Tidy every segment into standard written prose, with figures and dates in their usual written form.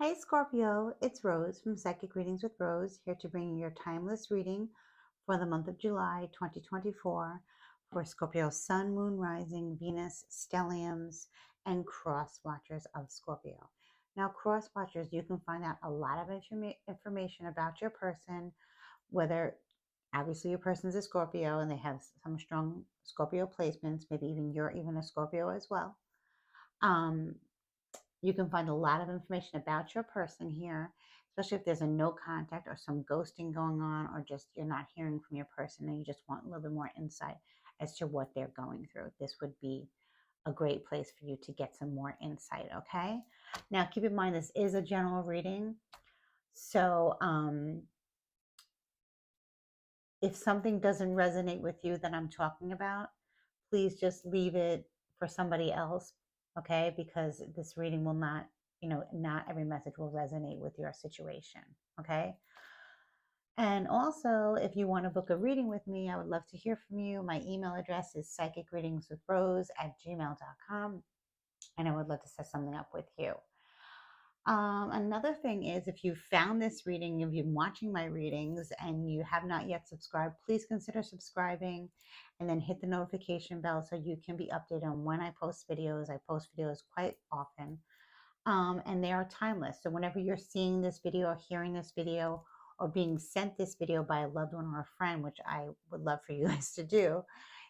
Hi Scorpio, it's Rose from Psychic Readings with Rose, here to bring you your timeless reading for the month of July 2024 for Scorpio Sun, Moon, Rising, Venus, Stelliums, and Cross Watchers of Scorpio. Now, Cross Watchers, you can find out a lot of information about your person, whether obviously your person's a Scorpio and they have some strong Scorpio placements, maybe even you're even a Scorpio as well. Um, you can find a lot of information about your person here, especially if there's a no contact or some ghosting going on, or just you're not hearing from your person and you just want a little bit more insight as to what they're going through. This would be a great place for you to get some more insight, okay? Now, keep in mind, this is a general reading. So, if something doesn't resonate with you that I'm talking about, please just leave it for somebody else, okay? Because this reading will not, not every message will resonate with your situation, okay? And also, if you want to book a reading with me, I would love to hear from you. My email address is psychicreadingswithrose@gmail.com, and I would love to set something up with you. Another thing is, if you found this reading, if you've been watching my readings and you have not yet subscribed, please consider subscribing and then hit the notification bell so you can be updated on when I post videos. I post videos quite often, and they are timeless. So whenever you're seeing this video or hearing this video or being sent this video by a loved one or a friend, which I would love for you guys to do,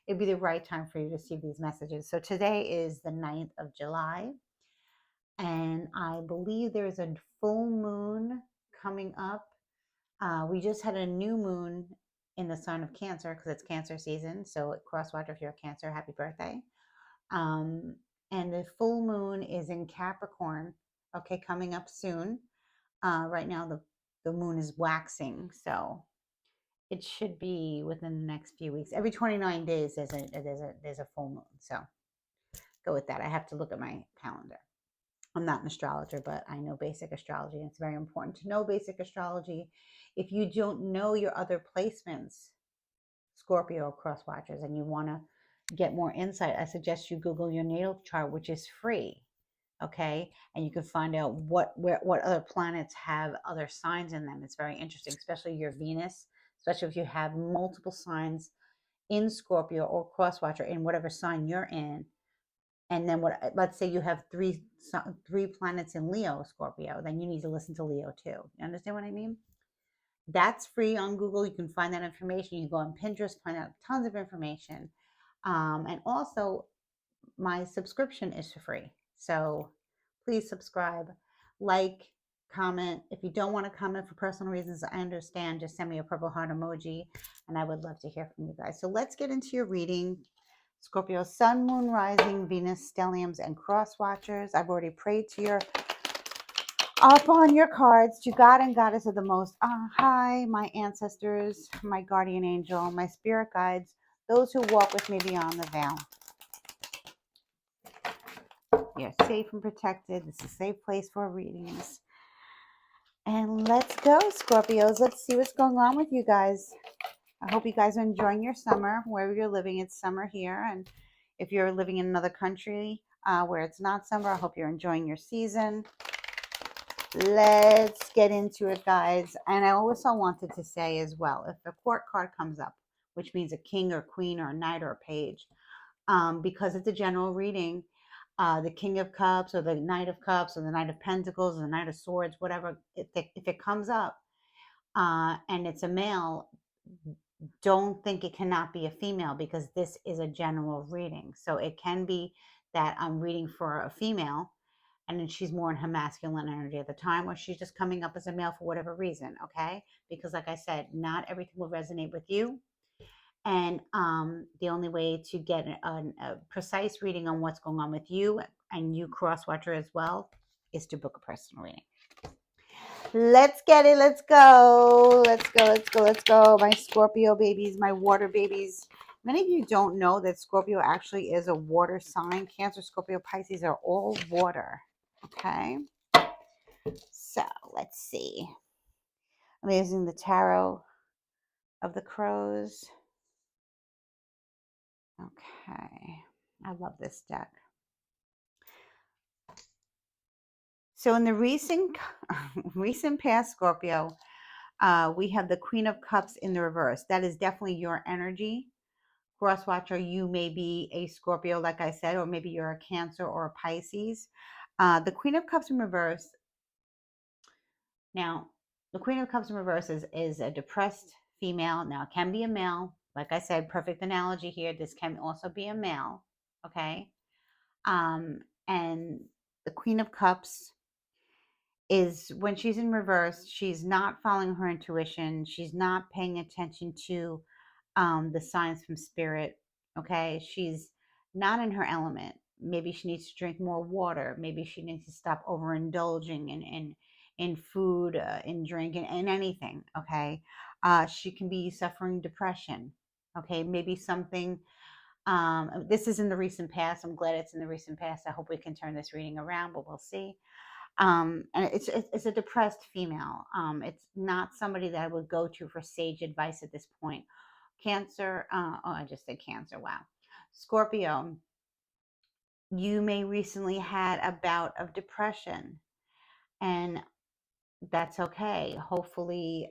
it'd be the right time for you to see these messages. So today is the 9th of July. And I believe there's a full moon coming up. We just had a new moon in the sign of Cancer because it's Cancer season. So, crosswatch, if you're a Cancer, happy birthday. Um, and the full moon is in Capricorn, okay, coming up soon. Right now, the moon is waxing. So, it should be within the next few weeks. Every 29 days, there's a full moon. So, go with that. I have to look at my calendar. I'm not an astrologer, but I know basic astrology, and it's very important to know basic astrology. If you don't know your other placements, Scorpio cross watchers, and you want to get more insight, I suggest you Google your natal chart, which is free. Okay, and you can find out what other planets have other signs in them. It's very interesting, especially your Venus, especially if you have multiple signs in Scorpio or cross watcher in whatever sign you're in. And then let's say you have three planets in Leo, Scorpio, then you need to listen to Leo too. You understand what I mean? That's free on Google. You can find that information. You can go on Pinterest, find out tons of information. And also, my subscription is free. So please subscribe, like, comment. If you don't want to comment for personal reasons, I understand. Just send me a purple heart emoji, and I would love to hear from you guys. So let's get into your reading. Scorpio, Sun, Moon, Rising, Venus, Stelliums, and Cross Watchers. I've already prayed to your up on your cards to God and Goddess of the Most High, my ancestors, my guardian angel, my spirit guides, those who walk with me beyond the veil. You're safe and protected. This is a safe place for readings. And let's go, Scorpios. Let's see what's going on with you guys. I hope you guys are enjoying your summer. Wherever you're living, it's summer here. And if you're living in another country where it's not summer, I hope you're enjoying your season. Let's get into it, guys. And I also wanted to say as well, if the court card comes up, which means a king or queen or a knight or a page, because it's a general reading, the King of Cups or the Knight of Cups or the Knight of Pentacles or the Knight of Swords, whatever, if it comes up and it's a male, don't think it cannot be a female, because this is a general reading. So it can be that I'm reading for a female and then she's more in her masculine energy at the time, or she's just coming up as a male for whatever reason, okay? Because like I said, not everything will resonate with you. And the only way to get a precise reading on what's going on with you, and you cross watcher as well, is to book a personal reading. Let's get it. Let's go. Let's go. Let's go. Let's go. My Scorpio babies, my water babies. Many of you don't know that Scorpio actually is a water sign. Cancer, Scorpio, Pisces are all water. Okay. So let's see. I'm using the Tarot of the Crows. Okay. I love this deck. So in the recent recent past, Scorpio, we have the Queen of Cups in the reverse. That is definitely your energy. Cross watcher, you may be a Scorpio, like I said, or maybe you're a Cancer or a Pisces. The Queen of Cups in reverse. Now, the Queen of Cups in reverse is a depressed female. Now, it can be a male. Like I said, perfect analogy here. This can also be a male. Okay. And the Queen of Cups is when she's in reverse, she's not following her intuition. She's not paying attention to the signs from spirit. Okay. She's not in her element. Maybe she needs to drink more water. Maybe she needs to stop overindulging in food, in drink, in anything. Okay. She can be suffering depression. Okay. Maybe something. This is in the recent past. I'm glad it's in the recent past. I hope we can turn this reading around, but we'll see. And it's a depressed female. It's not somebody that I would go to for sage advice at this point. Cancer, oh, I just said Cancer. Wow. Scorpio, you may recently had a bout of depression, and that's okay. Hopefully,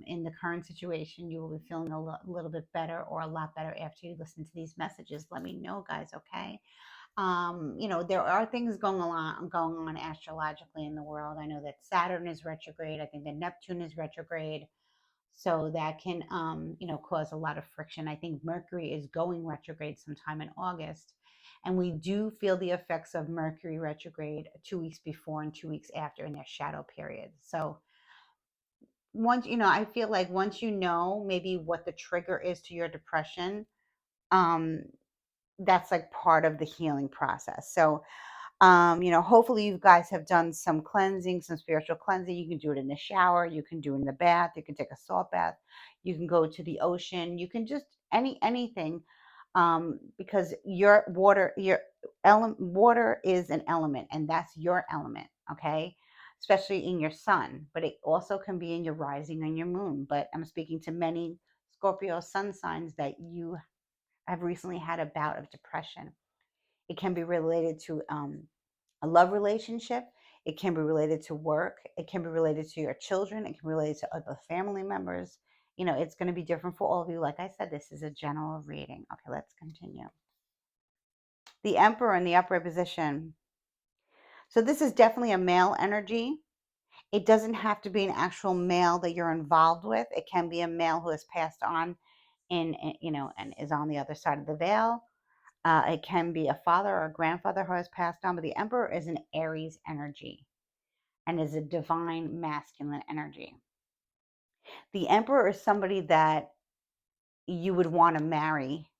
in the current situation, you will be feeling little bit better or a lot better after you listen to these messages. Let me know, guys, okay? There are things going on astrologically in the world. I know that Saturn is retrograde. I think that Neptune is retrograde. So that can, cause a lot of friction. I think Mercury is going retrograde sometime in August. And we do feel the effects of Mercury retrograde 2 weeks before and 2 weeks after in their shadow period. So I feel like once you know maybe what the trigger is to your depression, um, that's like part of the healing process. So hopefully you guys have done some cleansing, some spiritual cleansing. You can do it in the shower, you can do it in the bath, you can take a salt bath, you can go to the ocean, you can just anything. Because water is an element, and that's your element, okay? Especially in your sun, but it also can be in your rising and your moon. But I'm speaking to many Scorpio sun signs that you have recently had a bout of depression. It can be related to a love relationship. It can be related to work. It can be related to your children. It can be related to other family members. It's going to be different for all of you. Like I said, this is a general reading. Okay, let's continue. The Emperor in the upright position. So this is definitely a male energy. It doesn't have to be an actual male that you're involved with. It can be a male who has passed on and is on the other side of the veil. It can be a father or a grandfather who has passed on, but the Emperor is an Aries energy and is a divine masculine energy. The Emperor is somebody that you would want to marry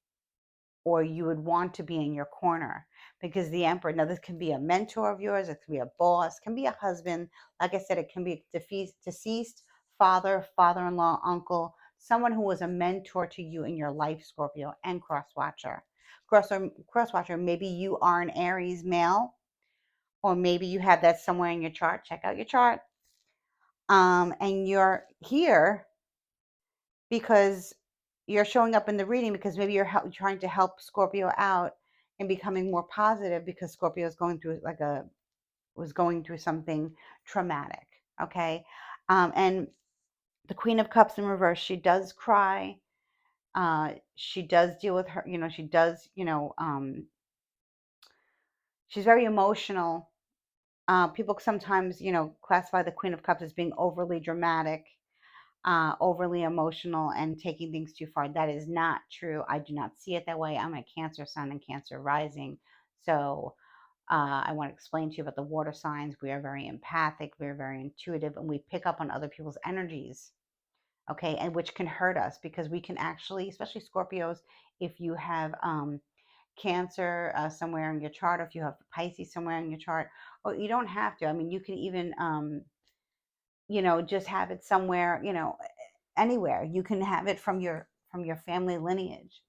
or you would want to be in your corner, because the Emperor, now this can be a mentor of yours, it can be a boss, can be a husband. Like I said, it can be a deceased father, father-in-law, uncle, someone who was a mentor to you in your life, Scorpio, and crosswatcher. Crosswatcher, maybe you are an Aries male, or maybe you have that somewhere in your chart. Check out your chart. And you're here because you're showing up in the reading because maybe you're trying to help Scorpio out and becoming more positive, because Scorpio is going through was going through something traumatic. Okay. And the Queen of Cups in reverse, she does cry. She does deal with her, she does, she's very emotional. People sometimes, classify the Queen of Cups as being overly dramatic, overly emotional, and taking things too far. That is not true. I do not see it that way. I'm a Cancer sun and Cancer rising. So I want to explain to you about the water signs. We are very empathic, we're very intuitive, and we pick up on other people's energies. Okay, and which can hurt us because we can actually, especially Scorpios, if you have Cancer somewhere in your chart, or if you have Pisces somewhere in your chart, or you don't have to. I mean, you can even, just have it somewhere, anywhere. You can have it from your family lineage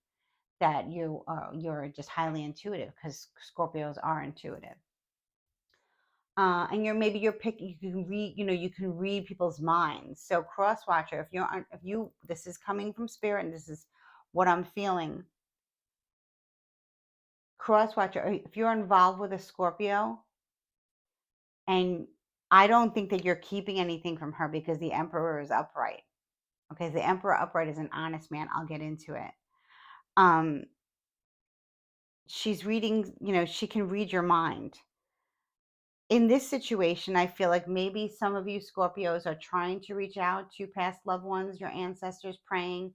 that you're just highly intuitive, because Scorpios are intuitive. And you're picking. You can read. You can read people's minds. So crosswatcher, if you this is coming from spirit, and this is what I'm feeling. Crosswatcher, if you're involved with a Scorpio and I don't think that you're keeping anything from her because the Emperor is upright. Okay, the Emperor upright is an honest man. I'll get into it. Um, she's reading, she can read your mind. In this situation, I feel like maybe some of you Scorpios are trying to reach out to past loved ones, your ancestors, praying,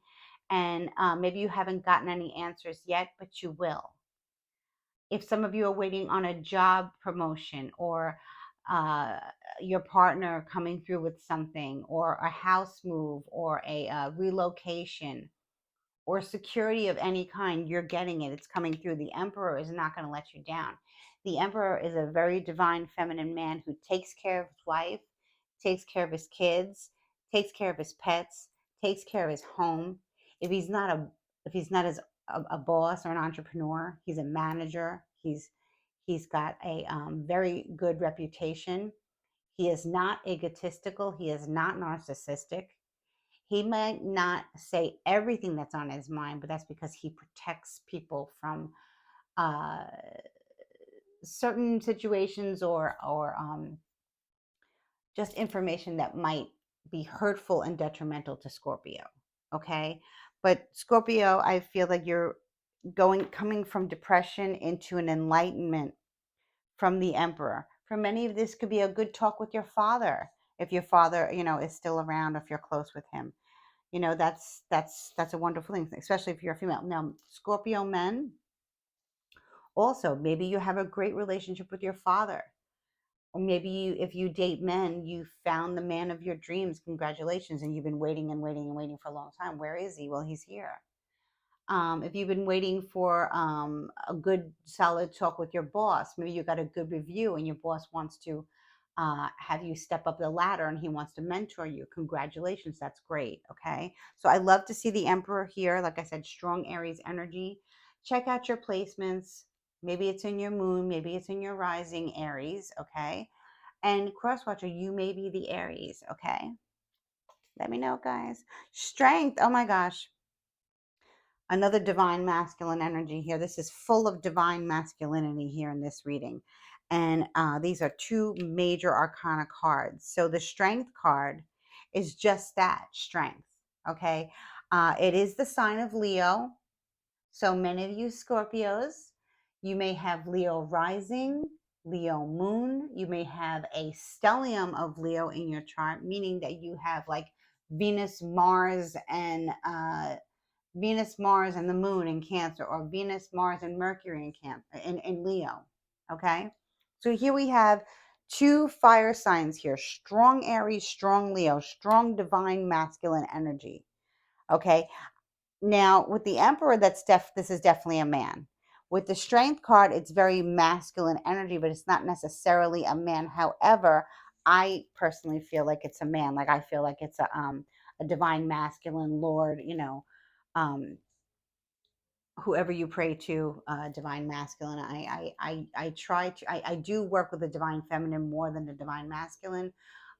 and maybe you haven't gotten any answers yet, but you will. If some of you are waiting on a job promotion, or uh, your partner coming through with something, or a house move, or a relocation, or security of any kind, you're getting it. It's coming through. The Emperor is not going to let you down. The Emperor is a very divine feminine man who takes care of his wife, takes care of his kids, takes care of his pets, takes care of his home. If he's not a if he's not as a boss or an entrepreneur, he's a manager. He's got a very good reputation. He is not egotistical. He is not narcissistic. He might not say everything that's on his mind, but that's because he protects people from uh, certain situations, or just information that might be hurtful and detrimental to Scorpio. Okay, but Scorpio, I feel like you're coming from depression into an enlightenment from the Emperor. For many of this could be a good talk with your father, if your father, is still around, if you're close with him. That's a wonderful thing, especially if you're a female. Now, Scorpio men, also, maybe you have a great relationship with your father. Or maybe if you date men, you found the man of your dreams. Congratulations. And you've been waiting and waiting and waiting for a long time. Where is he? Well, he's here. If you've been waiting for a good, solid talk with your boss, maybe you got a good review and your boss wants to have you step up the ladder and he wants to mentor you. Congratulations. That's great. Okay. So I love to see the Emperor here. Like I said, strong Aries energy. Check out your placements. Maybe it's in your moon, maybe it's in your rising Aries. Okay. And Crosswatcher, you may be the Aries. Okay. Let me know, guys. Strength. Oh my gosh, another divine masculine energy here. This is full of divine masculinity here in this reading. And these are two major arcana cards. So the strength card is just that, strength. Okay. It is the sign of Leo. So many of you Scorpios, you may have Leo rising, Leo moon. You may have a stellium of Leo in your chart, meaning that you have like Venus, Mars, and Venus, Mars, and the moon in Cancer, or Venus, Mars, and Mercury in Cancer, in Leo. Okay. So here we have two fire signs here: strong Aries, strong Leo, strong divine masculine energy. Okay. Now with the Emperor, this is definitely a man. With the Strength card, it's very masculine energy, but it's not necessarily a man. However, I personally feel like it's a man. Like I feel like it's a divine masculine Lord, um, whoever you pray to, divine masculine. I try to, I do work with the divine feminine more than the divine masculine,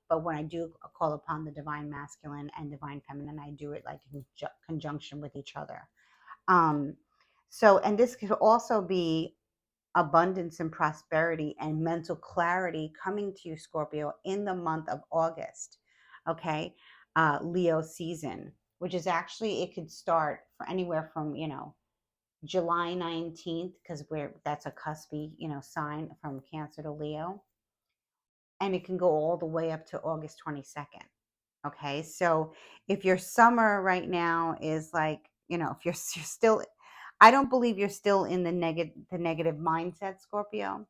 but when I do call upon the divine masculine and divine feminine, I do it like in conjunction with each other. um and this could also be abundance and prosperity and mental clarity coming to you, Scorpio, in the month of August. Okay. Leo season, which is actually, it could start for anywhere from July 19th, because that's a cuspy, sign from Cancer to Leo. And it can go all the way up to August 22nd. Okay. So if your summer right now is like, if you're still, I don't believe you're still in the negative mindset, Scorpio.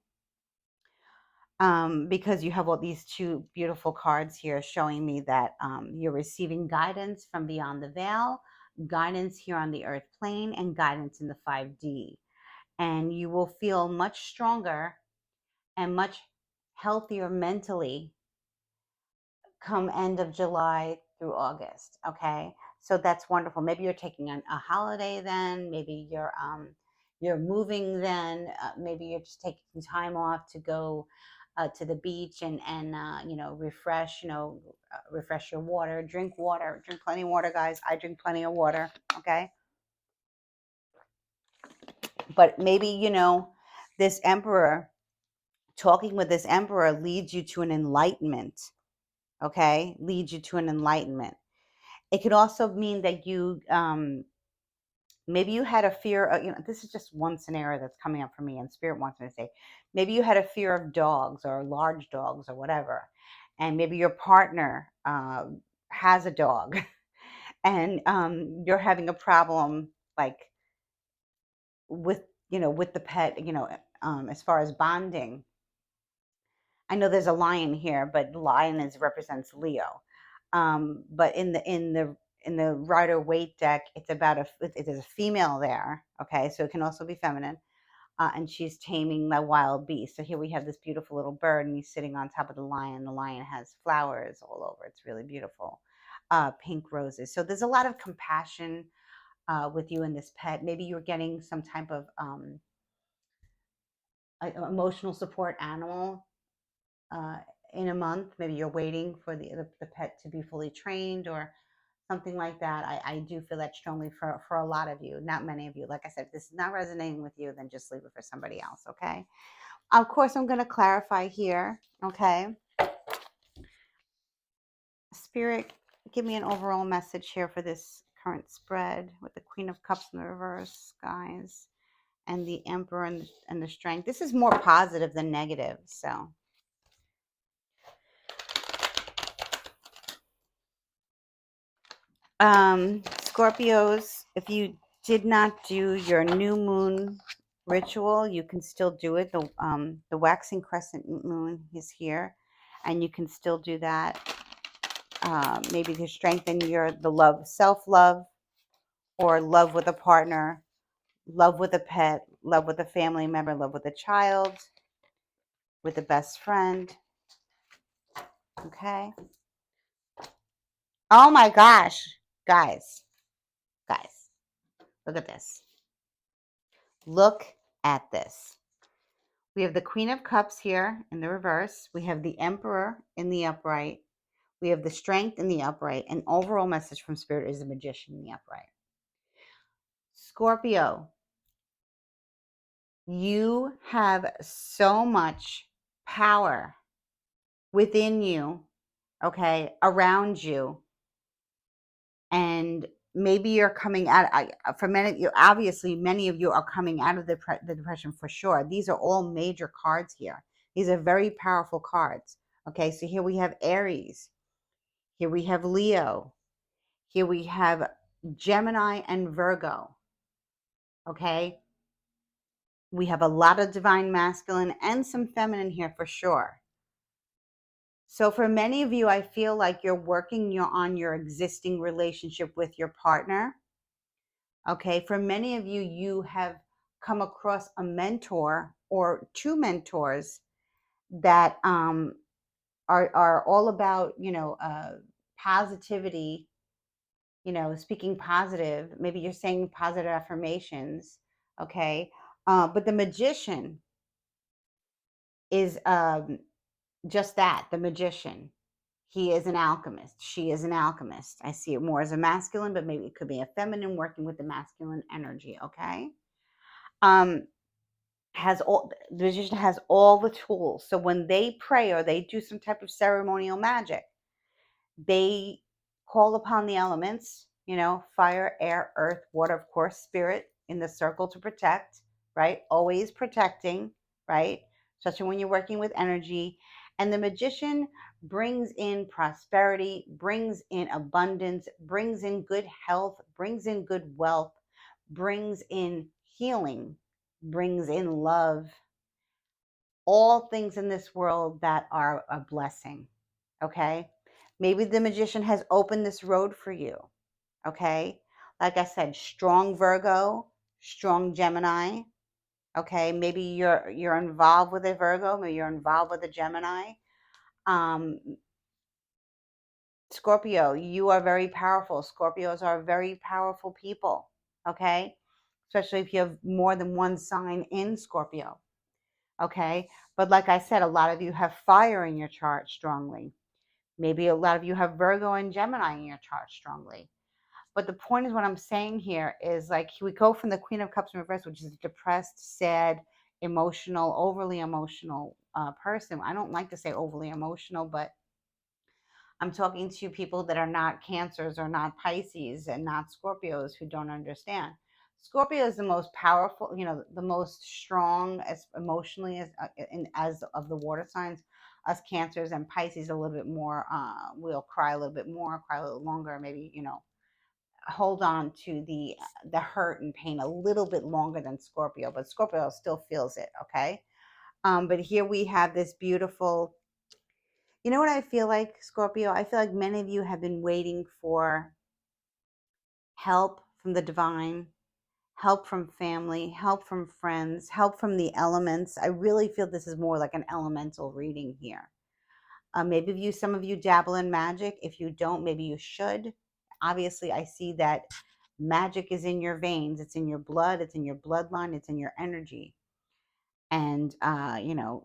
Because you have all these two beautiful cards here showing me that you're receiving guidance from beyond the veil, guidance here on the earth plane, and guidance in the 5D. And you will feel much stronger and much healthier mentally come end of July through August. Okay. So that's wonderful. Maybe you're taking a holiday then. Maybe you're moving then. Maybe you're just taking time off to go to the beach and refresh. Refresh your water. Drink water. Drink plenty of water, guys. I drink plenty of water. Okay. But maybe this Emperor talking with this emperor leads you to an enlightenment, okay? Leads you to an enlightenment. It could also mean that you, maybe you had a fear of, this is just one scenario that's coming up for me, and Spirit wants me to say, maybe you had a fear of dogs or large dogs or whatever. And maybe your partner has a dog and you're having a problem, like with, with the pet, as far as bonding. I know there's a lion here, but the lion represents Leo. But in the Rider Waite deck, it's about it is a female there. Okay, so it can also be feminine, and she's taming the wild beast. So here we have this beautiful little bird, and he's sitting on top of the lion. The lion has flowers all over. It's really beautiful, pink roses. So there's a lot of compassion with you and this pet. Maybe you're getting some type of emotional support animal uh, in a month. Maybe you're waiting for the pet to be fully trained or something like that. I do feel that strongly for a lot of you, not many of you. Like I said, if this is not resonating with you, then just leave it for somebody else, okay? Of course, I'm going to clarify here, okay? Spirit, give me an overall message here for this current spread with the Queen of Cups in the reverse, guys, and the Emperor and the Strength. This is more positive than negative, so. Scorpios, if you did not do your new moon ritual, you can still do it. The waxing crescent moon is here, and you can still do that. Maybe to strengthen the love, self-love, or love with a partner, love with a pet, love with a family member, love with a child, with a best friend. Okay. Oh my gosh, guys, look at this. Look at this. We have the Queen of Cups here in the reverse. We have the Emperor in the upright. We have the Strength in the upright. And overall message from Spirit is the Magician in the upright. Scorpio, you have so much power within you, okay, around you. And maybe you're coming out, for many, obviously many of you are coming out of the depression for sure. These are all major cards here. These are very powerful cards. Okay, so here we have Aries. Here we have Leo. Here we have Gemini and Virgo. Okay, we have a lot of divine masculine and some feminine here for sure. So for many of you, I feel like you're working on your existing relationship with your partner. Okay, for many of you, you have come across a mentor or two mentors that are all about, positivity, speaking positive. Maybe you're saying positive affirmations, okay? But the magician is just that, the magician. He is an alchemist. She is an alchemist. I see it more as a masculine, but maybe it could be a feminine working with the masculine energy, okay? The magician has all the tools. So when they pray or they do some type of ceremonial magic, they call upon the elements, fire, air, earth, water, of course, spirit in the circle to protect, right? Always protecting, right? Especially when you're working with energy. And the magician brings in prosperity, brings in abundance, brings in good health, brings in good wealth, brings in healing, brings in love, all things in this world that are a blessing, okay? Maybe the magician has opened this road for you, okay? Like I said, strong Virgo, strong Gemini, okay? Maybe you're involved with a Virgo, maybe you're involved with a Gemini. Scorpio, you are very powerful. Scorpios are very powerful people, okay? Especially if you have more than one sign in Scorpio, okay? But like I said, a lot of you have fire in your chart strongly. Maybe a lot of you have Virgo and Gemini in your chart strongly. But the point is, what I'm saying here is, like, we go from the Queen of Cups in reverse, which is depressed, sad, emotional, overly emotional person. I don't like to say overly emotional, but I'm talking to people that are not Cancers or not Pisces and not Scorpios who don't understand. Scorpio is the most powerful, the most strong as emotionally as of the water signs. Us Cancers and Pisces a little bit more. We'll cry a little bit more, cry a little longer, maybe hold on to the hurt and pain a little bit longer than Scorpio, but Scorpio still feels it. Okay, but here we have this beautiful. You know what I feel like, Scorpio? I feel like many of you have been waiting for help from the divine, help from family, help from friends, help from the elements. I really feel this is more like an elemental reading here. Maybe some of you dabble in magic. If you don't, maybe you should. Obviously, I see that magic is in your veins, it's in your blood, it's in your bloodline, it's in your energy. And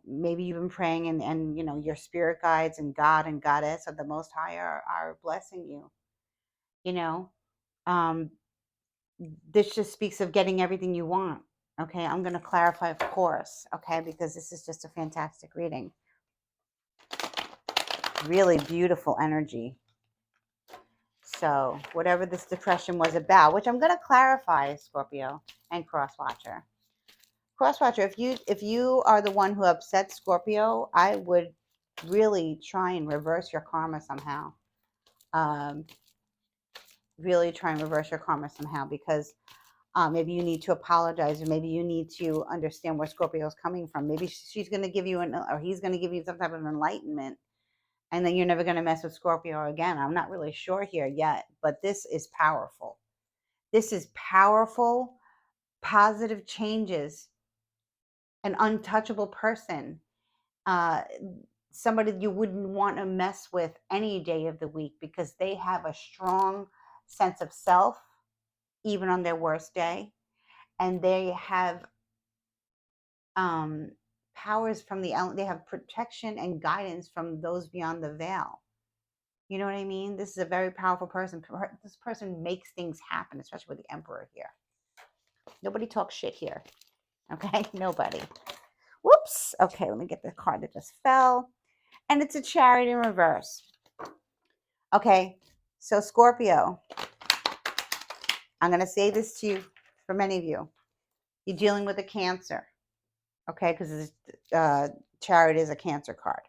maybe you've been praying, and your spirit guides and God and Goddess of the Most High are blessing you. you know um this just speaks of getting everything you want. Okay, I'm going to clarify, of course, okay, because this is just a fantastic reading. Really beautiful energy. So whatever this depression was about, which I'm going to clarify, Scorpio and Crosswatcher. Crosswatcher, if you are the one who upset Scorpio, I would really try and reverse your karma somehow. Really try and reverse your karma somehow, because maybe you need to apologize, or maybe you need to understand where Scorpio is coming from. Maybe she's going to give you or he's going to give you some type of enlightenment, and then you're never going to mess with Scorpio again. I'm not really sure here yet, but this is powerful. This is powerful, positive changes. An untouchable person, uh, somebody you wouldn't want to mess with any day of the week, because they have a strong sense of self, even on their worst day, and they have powers from they have protection and guidance from those beyond the veil. You know what I mean? This is a very powerful person. This person makes things happen, especially with the Emperor here. Nobody talks shit here. Okay? Nobody. Whoops. Okay, let me get the card that just fell. And it's a Chariot in reverse. Okay, so Scorpio, I'm going to say this to you, for many of you. You're dealing with a Cancer. Okay, because Chariot is a Cancer card.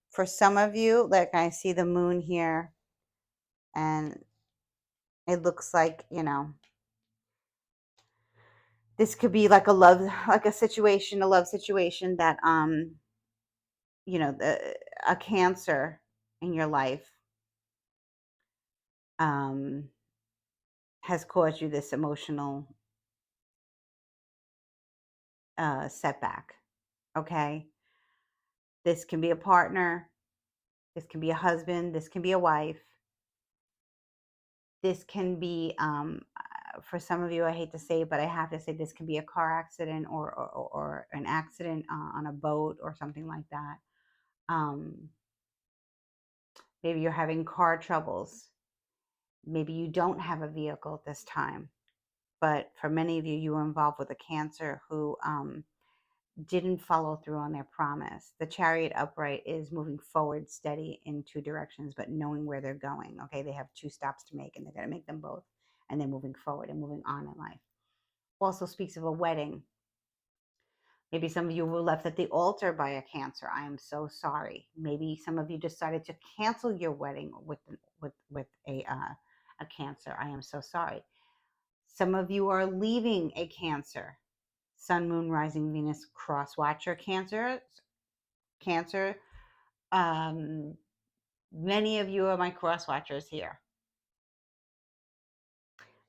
For some of you, like, I see the moon here, and it looks like, this could be like a love situation that, a Cancer in your life has caused you this emotional setback. Okay, this can be a partner, this can be a husband, this can be a wife, this can be, for some of you, I hate to say it, but I have to say, this can be a car accident, or an accident on a boat or something like that. Maybe you're having car troubles. Maybe you don't have a vehicle at this time. But for many of you, you were involved with a Cancer who didn't follow through on their promise. The Chariot upright is moving forward steady in two directions, but knowing where they're going. Okay, they have two stops to make, and they're going to make them both. And they're moving forward and moving on in life. Also speaks of a wedding. Maybe some of you were left at the altar by a Cancer. I am so sorry. Maybe some of you decided to cancel your wedding with a Cancer. I am so sorry. Some of you are leaving a Cancer. Sun, Moon, Rising, Venus, Cross Watcher, Cancer. Many of you are my Cross Watchers here.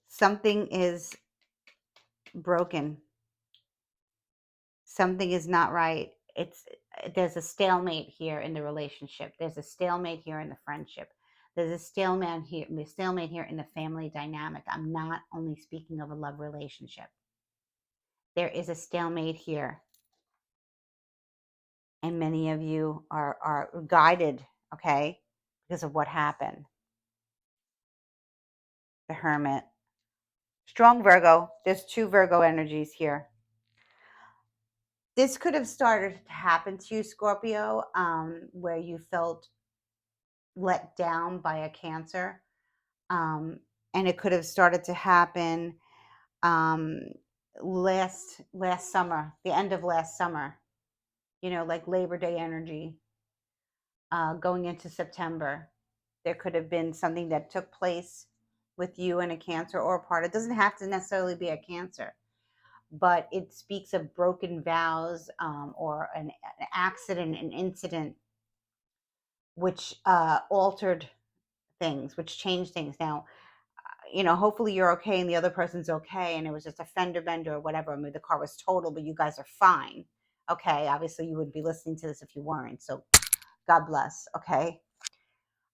Something is broken. Something is not right. There's a stalemate here in the relationship. There's a stalemate here in the friendship. There's a stalemate here in the family dynamic. I'm not only speaking of a love relationship. There is a stalemate here. And many of you are guided, okay, because of what happened. The Hermit. Strong Virgo. There's two Virgo energies here. This could have started to happen to you, Scorpio, where you felt let down by a Cancer. Um, and it could have started to happen um, last summer, the end of last summer, like Labor Day energy, going into September. There could have been something that took place with you and a Cancer or a part. It doesn't have to necessarily be a Cancer, but it speaks of broken vows, or an accident, an incident, which altered things, which changed things. Now, hopefully you're okay and the other person's okay, and it was just a fender bender or whatever. I mean, the car was total, but you guys are fine. Okay, obviously you would be listening to this if you weren't. So God bless. Okay,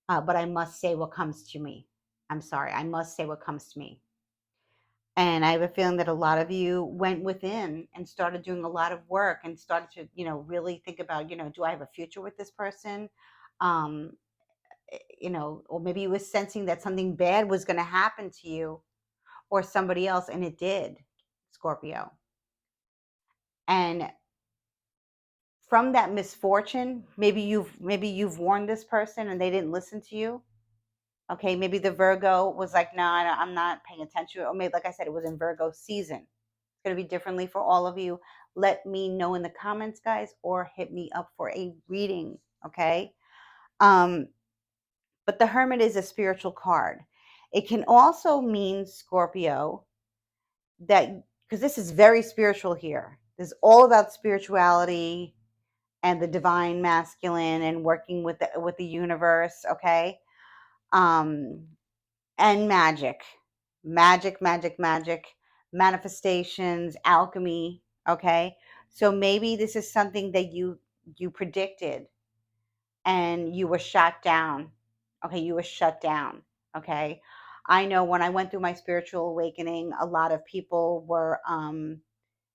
but I must say what comes to me. I'm sorry, I must say what comes to me. And I have a feeling that a lot of you went within and started doing a lot of work and started to, really think about, do I have a future with this person? Um, or maybe you were sensing that something bad was going to happen to you or somebody else, and it did, Scorpio. And from that misfortune, maybe you've warned this person and they didn't listen to you. Okay, maybe the Virgo was like, no, I'm not paying attention. Or maybe, like I said, it was in Virgo season. It's going to be differently for all of you. Let me know in the comments, guys, or hit me up for a reading. Okay. Um, but the Hermit is a spiritual card. It can also mean, Scorpio, that, because this is very spiritual here. This is all about spirituality and the divine masculine and working with the universe, okay? Um, and magic, manifestations, alchemy, okay? So maybe this is something that you predicted and you were shot down. Okay, you were shut down. Okay. I know when I went through my spiritual awakening, a lot of people were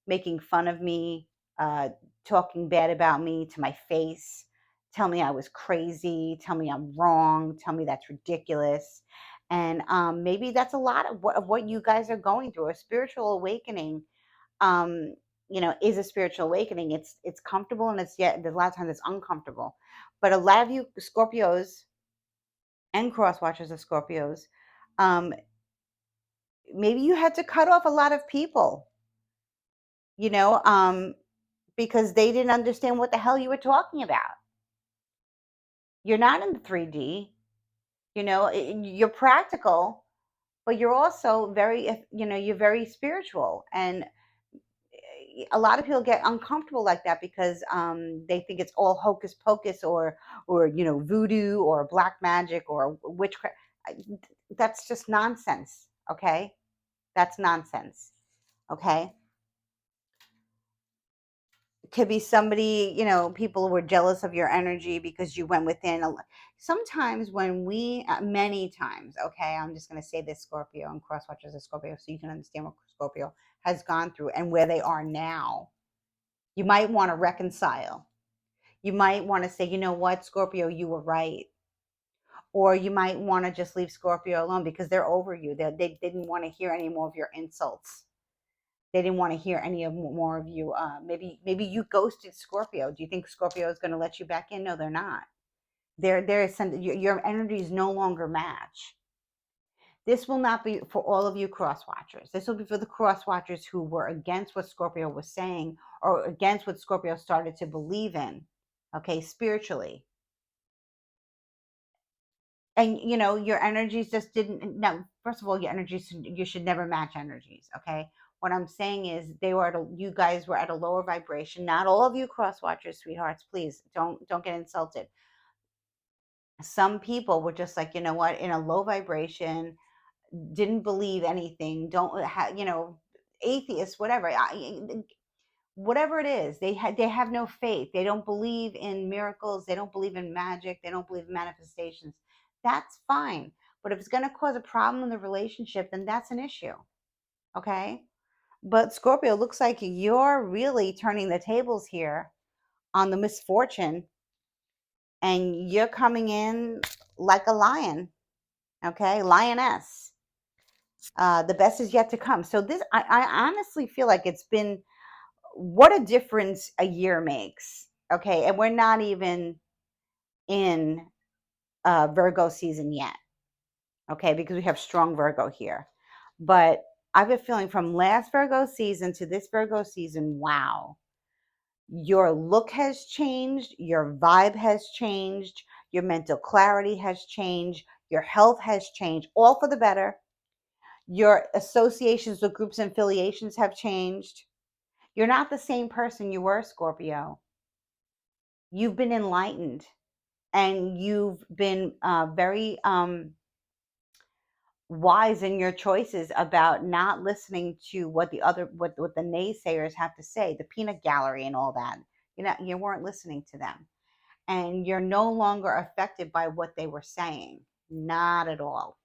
making fun of me, uh, talking bad about me to my face, tell me I was crazy, tell me I'm wrong, tell me that's ridiculous. And maybe that's a lot of what you guys are going through. A spiritual awakening, um, is a spiritual awakening. It's comfortable, and it's, yet a lot of times it's uncomfortable. But a lot of you Scorpios and cross watchers of Scorpios, um, maybe you had to cut off a lot of people, you know, um, because they didn't understand what the hell you were talking about. You're not in the 3D, you're practical, but you're also you're very spiritual. And a lot of people get uncomfortable like that because they think it's all hocus pocus, or voodoo or black magic or witchcraft. That's just nonsense. Okay, that's nonsense. Okay, could be somebody, people were jealous of your energy because you went within. Sometimes many times, okay, I'm just going to say this, Scorpio and cross watchers of Scorpio, so you can understand what Scorpio has gone through and where they are now. You might want to reconcile. You might want to say, you know what, Scorpio, you were right. Or you might want to just leave Scorpio alone because they're over you. They didn't want to hear any more of your insults. They didn't want to hear any of more of you. Maybe you ghosted Scorpio. Do you think Scorpio is going to let you back in? No, they're not. Your energies no longer match. This will not be for all of you cross watchers. This will be for the cross watchers who were against what Scorpio was saying or against what Scorpio started to believe in, okay, spiritually. And your energies just didn't. Now, first of all, your energies, you should never match energies, okay? What I'm saying is you guys were at a lower vibration. Not all of you cross watchers, sweethearts, please don't get insulted. Some people were just like, you know what, in a low vibration, didn't believe anything, don't have, atheists, whatever. Whatever it is, they have no faith. They don't believe in miracles. They don't believe in magic. They don't believe in manifestations. That's fine. But if it's going to cause a problem in the relationship, then that's an issue. Okay? But Scorpio, looks like you're really turning the tables here on the misfortune, and you're coming in like a lion. Okay? Lioness. The best is yet to come. So I honestly feel like it's been what a difference a year makes. Okay. And we're not even in Virgo season yet. Okay. Because we have strong Virgo here. But I've been feeling from last Virgo season to this Virgo season, wow, your look has changed, your vibe has changed, your mental clarity has changed, your health has changed, all for the better. Your associations with groups and affiliations have changed. You're not the same person you were, Scorpio. You've been enlightened, and you've been very wise in your choices about not listening to what the naysayers have to say, the peanut gallery and all that. You weren't listening to them, and you're no longer affected by what they were saying. Not at all.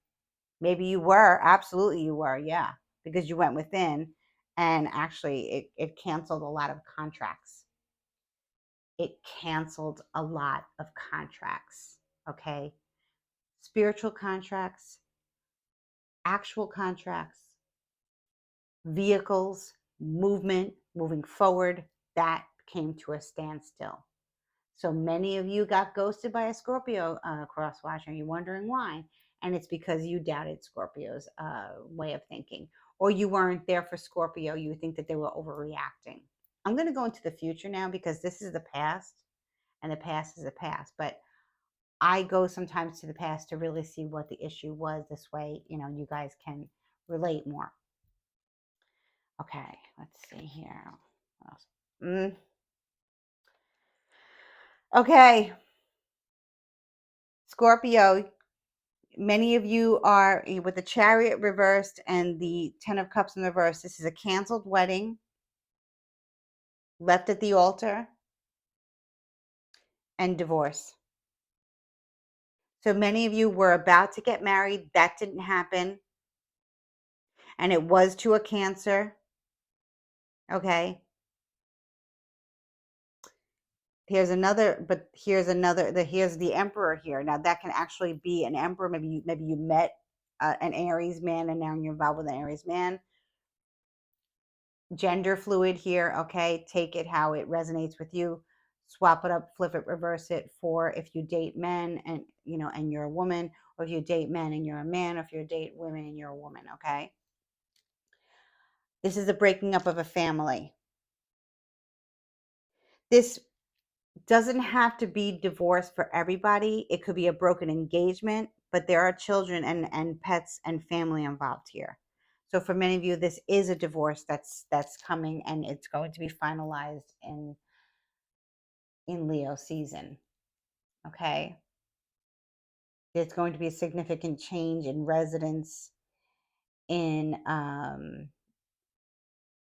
Maybe you were, absolutely you were, yeah, because you went within, and actually it canceled a lot of contracts. It canceled a lot of contracts. Okay. Spiritual contracts, actual contracts, vehicles, movement, moving forward, that came to a standstill. So many of you got ghosted by a Scorpio crosswatch, and you're wondering why. And it's because you doubted Scorpio's way of thinking, or you weren't there for Scorpio. You think that they were overreacting. I'm going to go into the future now because this is the past, and the past is the past. But I go sometimes to the past to really see what the issue was. This way, you guys can relate more. Okay, let's see here. What else? Okay, Scorpio, many of you are with the Chariot reversed and the Ten of Cups in reverse. This is a canceled wedding left at the altar and divorce. So many of you were about to get married. That didn't happen. And it was to a Cancer. Okay. Here's the Emperor here. Now that can actually be an Emperor. Maybe you met an Aries man, and now you're involved with an Aries man. Gender fluid here. Okay, take it how it resonates with you. Swap it up, flip it, reverse it for if you date men and you're a woman, or if you date men and you're a man, or if you date women and you're a woman. Okay, this is the breaking up of a family. This doesn't have to be divorce for everybody. It could be a broken engagement, but there are children and pets and family involved here. So for many of you, this is a divorce that's coming, and it's going to be finalized in Leo season. Okay. There's going to be a significant change in residence, in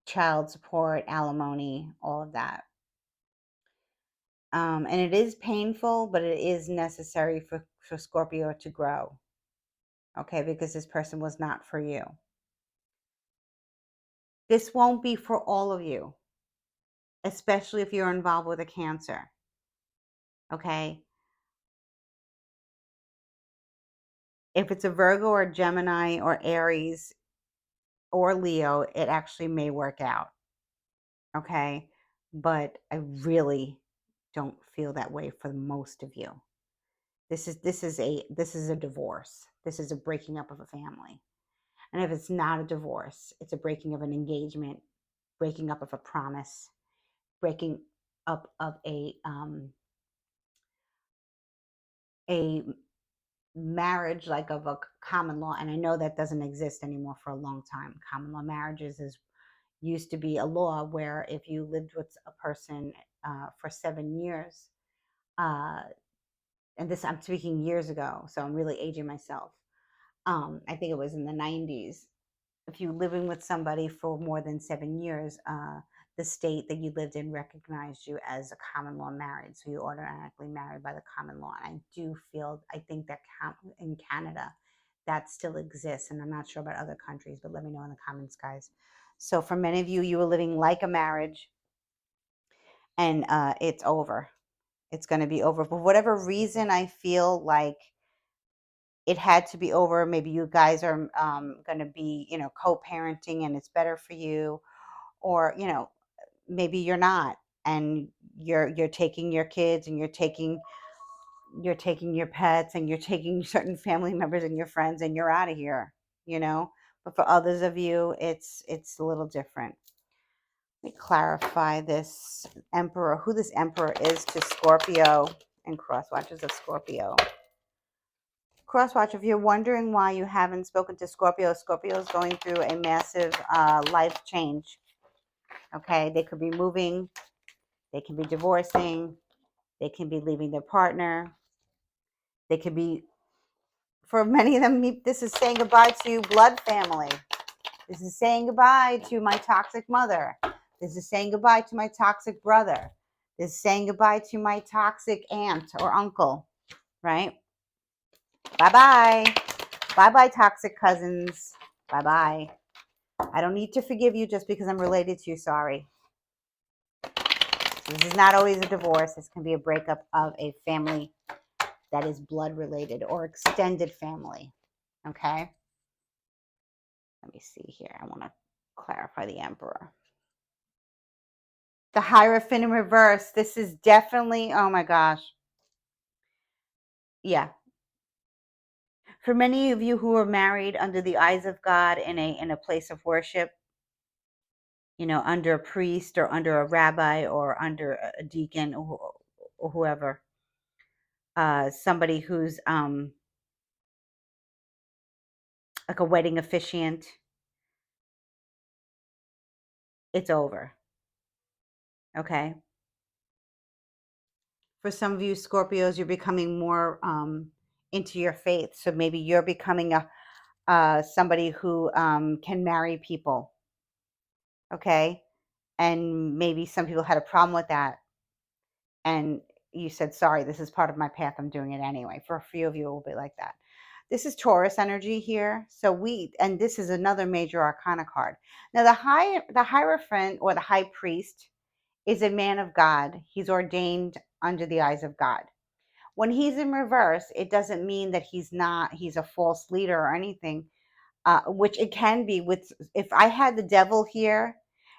child support, alimony, all of that. And it is painful, but it is necessary for Scorpio to grow. Okay, because this person was not for you. This won't be for all of you, especially if you're involved with a Cancer. Okay. If it's a Virgo or Gemini or Aries or Leo, it actually may work out. Okay. But I really don't feel that way for most of you. This is a divorce. This is a breaking up of a family. And if it's not a divorce, it's a breaking of an engagement, breaking up of a promise, breaking up of a marriage, like of a common law. And I know that doesn't exist anymore for a long time. Common law marriages used to be a law where if you lived with a person for 7 years, uh, and this I'm speaking years ago, so I'm really aging myself. I think it was in the 90s. If you living with somebody for more than 7 years, the state that you lived in recognized you as a common law marriage, so you automatically married by the common law. And I think that in Canada that still exists, and I'm not sure about other countries, but let me know in the comments, guys. So for many of you, you were living like a marriage, and it's over. It's going to be over. For whatever reason, I feel like it had to be over. Maybe you guys are going to be, co-parenting, and it's better for you, or maybe you're not, and you're taking your kids, and you're taking your pets, and you're taking certain family members and your friends, and you're out of here, you know. But for others of you, it's a little different. Let me clarify this emperor, who this emperor is to Scorpio and cross watchers of Scorpio. Crosswatch, if you're wondering why you haven't spoken to Scorpio, Scorpio is going through a massive life change. Okay, they could be moving, they can be divorcing, they can be leaving their partner, they could be, for many of them, this is saying goodbye to blood family. This is saying goodbye to my toxic mother. This is saying goodbye to my toxic brother. This is saying goodbye to my toxic aunt or uncle, right? Bye-bye. Bye-bye, toxic cousins. Bye-bye. I don't need to forgive you just because I'm related to you. Sorry. So this is not always a divorce. This can be a breakup of a family that is blood related or extended family. Okay. Let me see here. I want to clarify the Emperor. The Hierophant in reverse. This is definitely, oh my gosh. Yeah. For many of you who are married under the eyes of God in a place of worship, you know, under a priest or under a rabbi or under a deacon or whoever, somebody who's like a wedding officiant, it's over. Okay. For some of you Scorpios, you're becoming more into your faith. So maybe you're becoming somebody who can marry people. Okay. And maybe some people had a problem with that. And you said, sorry, this is part of my path. I'm doing it anyway. For a few of you, it will be like that. This is Taurus energy here. So and this is another major arcana card. Now the Hierophant or the high priest is a man of God. He's ordained under the eyes of God. When he's in reverse, it doesn't mean that he's a false leader or anything, which it can be with, if I had the devil here,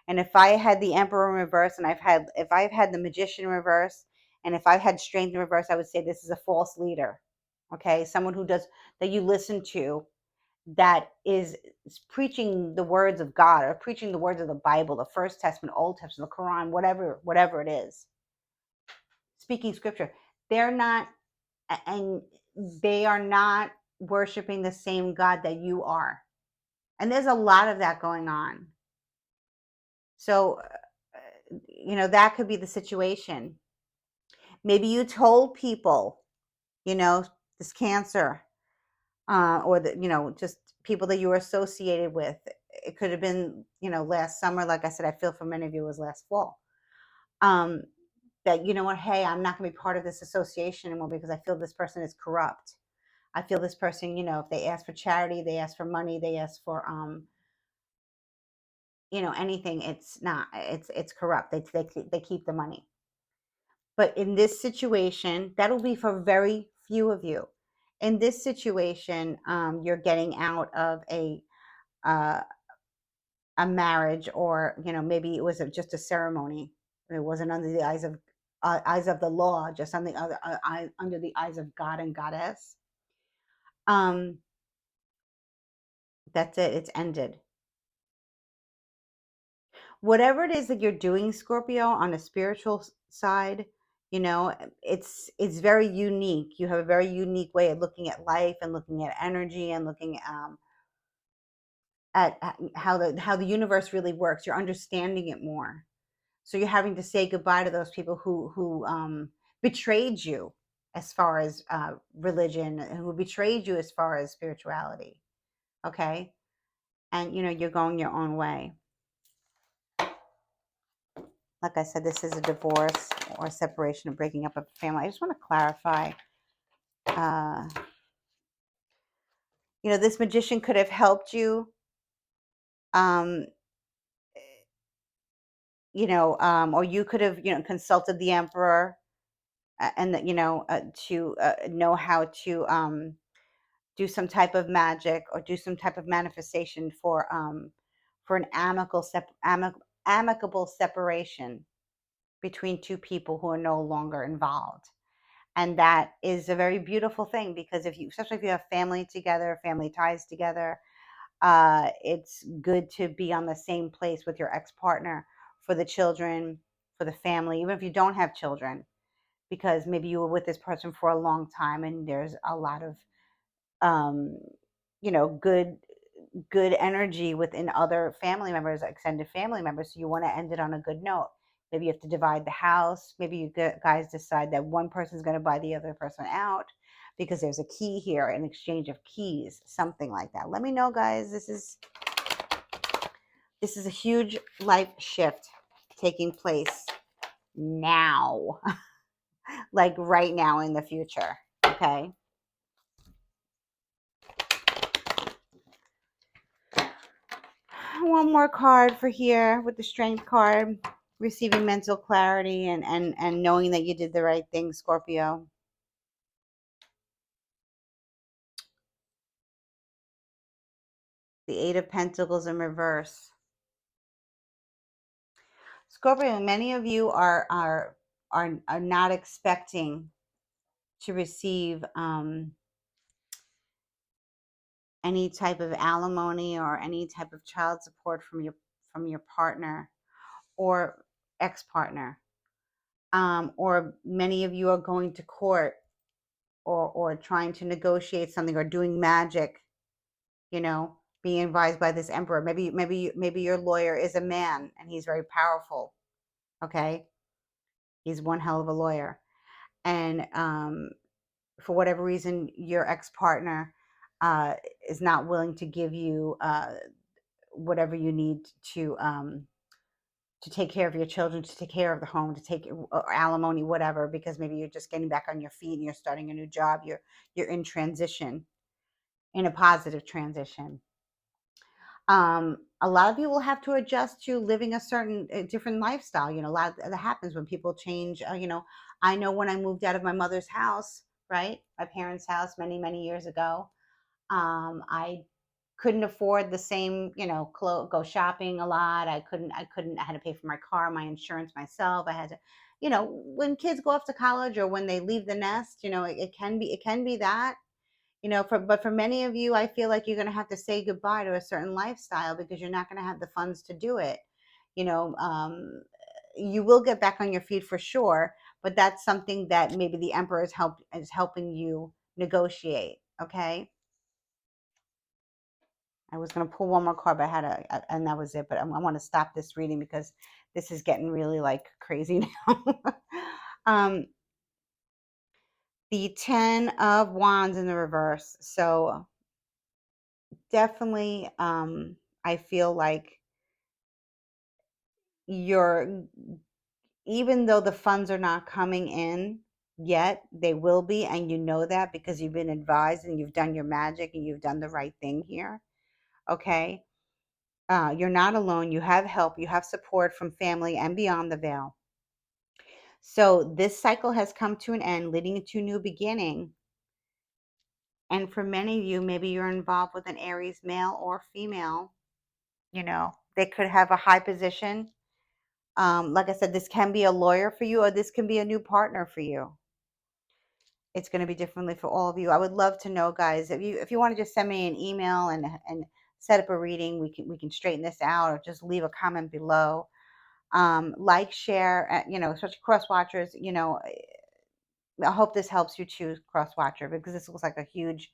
and if I had the emperor in reverse, and if I've had the magician in reverse, and if I've had strength in reverse, I would say this is a false leader. Okay, someone that you listen to, that is preaching the words of God or preaching the words of the Bible, the First Testament, Old Testament, the Quran, whatever it is, speaking scripture. They're not, and they are not worshiping the same God that you are. And there's a lot of that going on. So, you know, that could be the situation. Maybe you told people, you know, this cancer, or you know, just people that you were associated with. It could have been, you know, last summer. Like I said, I feel for many of you it was last fall. That, you know what, hey, I'm not going to be part of this association anymore because I feel this person is corrupt. I feel this person, you know, if they ask for charity, they ask for money, they ask for, you know, anything, it's corrupt. They keep the money. But in this situation, that'll be for very few of you. In this situation, you're getting out of uh, a marriage, or, you know, maybe it was just a ceremony. It wasn't under the eyes of the law, just something other under the eyes of God and Goddess. That's it. It's ended. Whatever it is that you're doing, Scorpio, on a spiritual side, you know, it's very unique. You have a very unique way of looking at life and looking at energy and looking at how the universe really works. You're understanding it more. So you're having to say goodbye to those people who betrayed you as far as religion, who betrayed you as far as spirituality. Okay, and you know you're going your own way. Like I said, this is a divorce or a separation or breaking up of a family. I just want to clarify. Uh, you know, this magician could have helped you. Um, you know, or you could have, you know, consulted the emperor, and that, you know, to know how to do some type of magic or do some type of manifestation for an amicable separation between two people who are no longer involved. And that is a very beautiful thing, because if you, especially if you have family together, family ties together, it's good to be on the same place with your ex-partner for the children, for the family, even if you don't have children, because maybe you were with this person for a long time and there's a lot of um, good energy within other family members, extended family members. So you want to end it on a good note. Maybe you have to divide the house. Maybe you guys decide that one person's going to buy the other person out because there's a key here, an exchange of keys, something like that. Let me know, guys. This is a huge life shift taking place now, like right now in the future. Okay. One more card for here with the Strength card. Receiving mental clarity and knowing that you did the right thing, Scorpio. The Eight of Pentacles in reverse. Scorpio, many of you are not expecting to receive any type of alimony or any type of child support from your partner or ex-partner. Or many of you are going to court, or trying to negotiate something, or doing magic, being advised by this emperor. Maybe your lawyer is a man and he's very powerful. Okay. He's one hell of a lawyer. And for whatever reason, your ex-partner is not willing to give you whatever you need to take care of your children, to take care of the home, to take alimony, whatever, because maybe you're just getting back on your feet and you're starting a new job. You're in transition, in a positive transition. A lot of you will have to adjust to living a certain different lifestyle. A lot that happens when people change. I know when I moved out of my mother's house, right, my parents' house, many years ago, I couldn't afford the same, go shopping a lot. I had to pay for my car, my insurance myself. I had to, when kids go off to college or when they leave the nest, it can be that, but for many of you, I feel like you're going to have to say goodbye to a certain lifestyle because you're not going to have the funds to do it. You know, um, you will get back on your feet for sure, but that's something that maybe the emperor is helping you negotiate. Okay. I was going to pull one more card, but and that was it. But I want to stop this reading because this is getting really like crazy now. um, the 10 of Wands in the reverse. So definitely, I feel like you're, even though the funds are not coming in yet, they will be, and you know that because you've been advised and you've done your magic and you've done the right thing here. Okay. You're not alone. You have help. You have support from family and beyond the veil. So this cycle has come to an end, leading into a new beginning. And for many of you, maybe you're involved with an Aries male or female. They could have a high position. Like I said, this can be a lawyer for you, or this can be a new partner for you. It's going to be differently for all of you. I would love to know, guys, if you want to just send me an email and set up a reading, we can straighten this out, or just leave a comment below. Like, share, especially cross watchers. I hope this helps you choose cross watcher, because this looks like a huge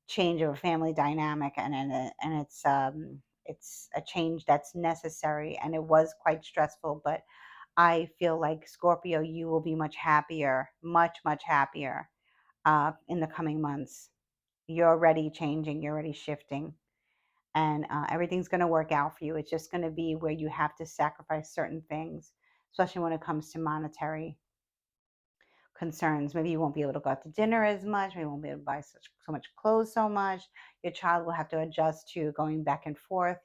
change of a family dynamic, and it's a change that's necessary, and it was quite stressful, but I feel like, Scorpio, you will be much happier, much happier in the coming months. You're already changing, you're already shifting, and everything's going to work out for you. It's just going to be where you have to sacrifice certain things, especially when it comes to monetary concerns. Maybe you won't be able to go out to dinner as much. Maybe you won't be able to buy so much clothes so much. Your child will have to adjust to going back and forth,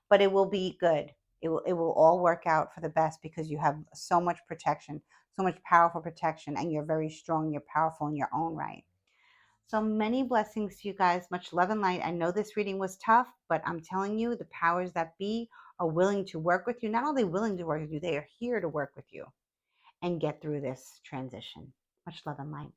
but it will be good. It will all work out for the best, because you have so much protection, so much powerful protection, and you're very strong. You're powerful in your own right. So many blessings to you guys. Much love and light. I know this reading was tough, but I'm telling you, the powers that be are willing to work with you. Not only willing to work with you, they are here to work with you and get through this transition. Much love and light.